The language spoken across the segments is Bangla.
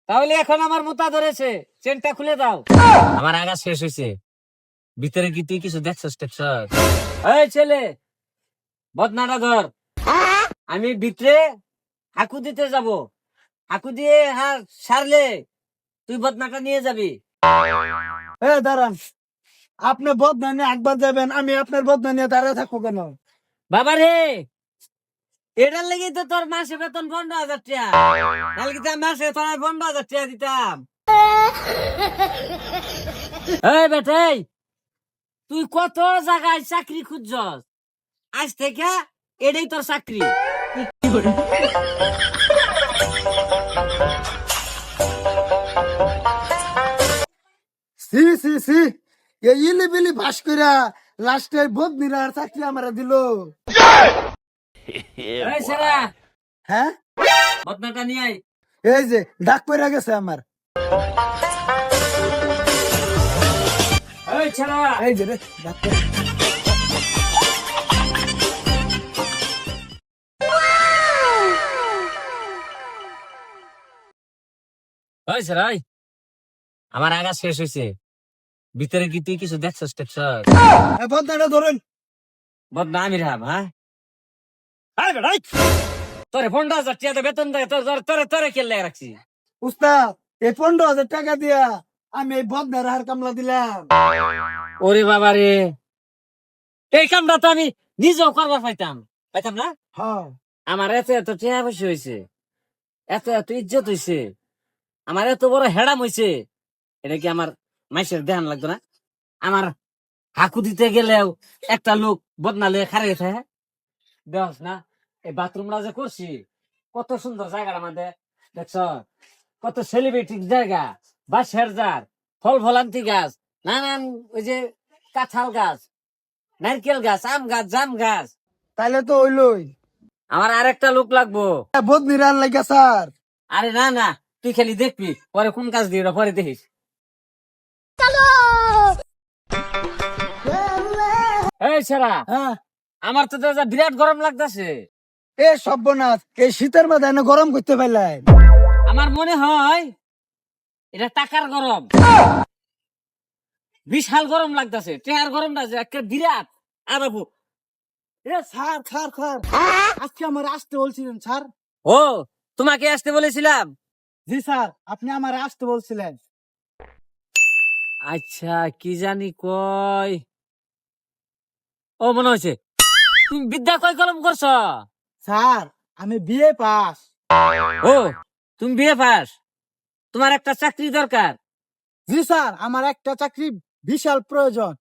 তাহলে এখন আমার মোতা ধরেছে, চেনটা খুলে দাও। আমার আগা শেষ হয়েছে, ভিতরে কি তুই কিছু দেখছস টেকছস? এই ছেলে, বদনাটা ধর। আমি ভিতরে হাঁকু দিতে যাব, হাঁকু দিয়ে সারলে তুই বদনাটা নিয়ে যাবি। দাঁড়ান, আপনি বদনা নিয়ে একবার যাবেন, আমি আপনার বদনা নিয়ে দাঁড়িয়ে থাকবো কেন? বাবা রে, এটার লেগে তো তোর মাসে বেতন 15,000 টাকা, নাহলে কি তোর মাসে তোর 15,000 টাকা দিতাম। এই বেটাই, তুই কত জায়গায় চাকরি খুঁজছস, আজ থেকে এটাই তোর চাকরি। সি সি সি, এই ইলিবিলি ভাস কইরা লাস্টে বদনিরা আর চাকরি আমারে দিল। এই সেরা, হ্যাঁ, বদনাটা নিয়ে আয়। এই যে ডাক পড়ে গেছে আমার। এই ছেড়া, এই যে রে ডাক পইড়া। ওই সেরা, আমার আগা শেষ হয়েছে, ভিতরে কি তুই কিছু দেখছস টেকছস? বদনাটা ধরেন। বদনা আমি রাম, হ্যাঁ? আরে বেটাই, তোরে 15,000 টাকা বেতন দেয়, তোরে কেলে রাখছি। উস্তাদ, এই 15,000 টাকা দিয়া আমি এই বদনার হার কামলা দিলাম। ওরে বাবা রে, এই কামটা তো আমি নিজেও করবার পাইতাম না। হ্যাঁ, আমার এত এত টাকা পয়সা হয়েছে, এত এত ইজ্জত হয়েছে, আমার এত বড় হেডাম হয়েছে, এটা কি আমার মাইসের ধ্যান লাগতো না? আমার হাঁকু দিতে গেলেও একটা লোক বদনালে খারে গেছে, হ্যাঁ? দেখছ না, এই বাথরুমটা যে করছি, কত সুন্দর জায়গার মধ্যে, দেখছ কত সেলিব্রিটি জায়গা, বাঁশের জার, ফল ফলান্তি গাছ, নানান ওই যে কাঁঠাল গাছ, নারকেল গাছ, আম গাছ, জাম গাছ। তাইলে তো হইলই। আমার আরেকটা লোক লাগবো। বদনিরা আর লাগা স্যার। আরে না না, তুই খালি দেখবি, পরে কোন কাজ দিয়ে পরে দেখিস। এই ছেড়া, হ্যাঁ, আমার তো দাদা বিরাট গরম লাগতেছে। এ সর্বনাশ, এই শীতের মধ্যে এনে গরম করতে পারলাই। আমার মনে হয় এটা টাকার গরম, বিশাল গরম লাগতেছে, টেহার গরমটা যে একটা বিরাট। আরবো স্যার স্যার স্যার, আজকে আমার আসতে বলছিলেন স্যার। ও, তোমাকে আসতে বলেছিলাম। জি স্যার, আপনি আমার আসতে বলছিলেন। আচ্ছা, কি জানি কয়, ও মনে হয়েছে তুমি বিদ্যা কয় কলম করছো। স্যার, আমি বিএ পাস। ও, তুমি বিয়ে পাস, তোমার একটা চাকরি দরকার। জি স্যার, আমার একটা চাকরি বিশাল প্রয়োজন।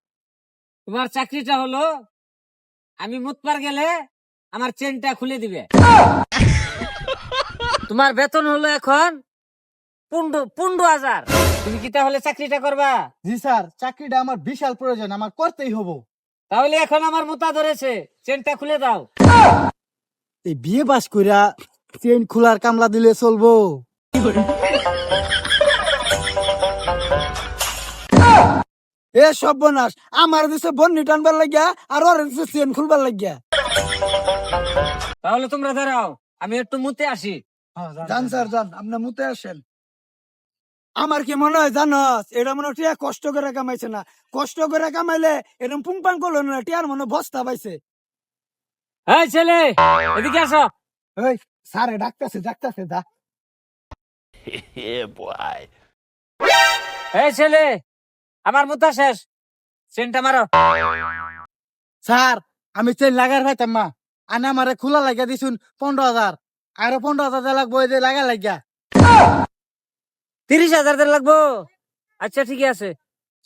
তোমার চাকরিটা হলো, আমি মুতপার গেলে আমার চেনটা খুলে দিবে। তোমার বেতন হলো এখন 15,000। তুমি কি তাহলে চাকরিটা করবা? জি স্যার, চাকরিটা আমার বিশাল প্রয়োজন, আমার করতেই হবো। তাহলে এখন আমার মোতা ধরেছে, চেনটা খুলে দাও। এই বিএ পাস কইরা চেইন খোলার কামলা দিলে চলবো? এ সর্বনাশ, আমার দিছে বন্নি টানবার লাগিয়া আর ওর দিছে চেইন খুলবার লাগিয়া। তাহলে তোমরা দাঁড়াও, আমি একটু মুতে আসি। যান স্যার যান, আপনি মুতে আসেন। আমার কি মনে হয় জানস, এটা মনে হয় টিয়া কষ্ট করে কামাইছে না। কষ্ট করে কামাইলে এরকম পুংপাং করলো না, টিয়ার মনে হয় বস্তা পাইছে। এই ছেলে, এদিকে আসো। এই স্যারে ডাকতেছে ডাকতেছে, যা। এই ছেলে, আমার মুতা শেষ, চেনটা মারো। স্যার, আমি চেইন লাগার পাইতাম মা, আনে আমারে খোলা লাগিয়া দিছুন 15,000, আরো 15,000 লাগবো এই যে লাগা লাগিয়া। 30,000 দেড় লাগবো। আচ্ছা ঠিক আছে।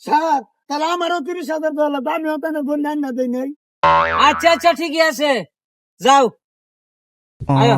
স্যার, তাহলে আমারও 30,000 দেওয়া লাগবে, আমিও তো না বন্যা না দেই নাই। আচ্ছা আচ্ছা ঠিকই আছে, যাও। আয়ো।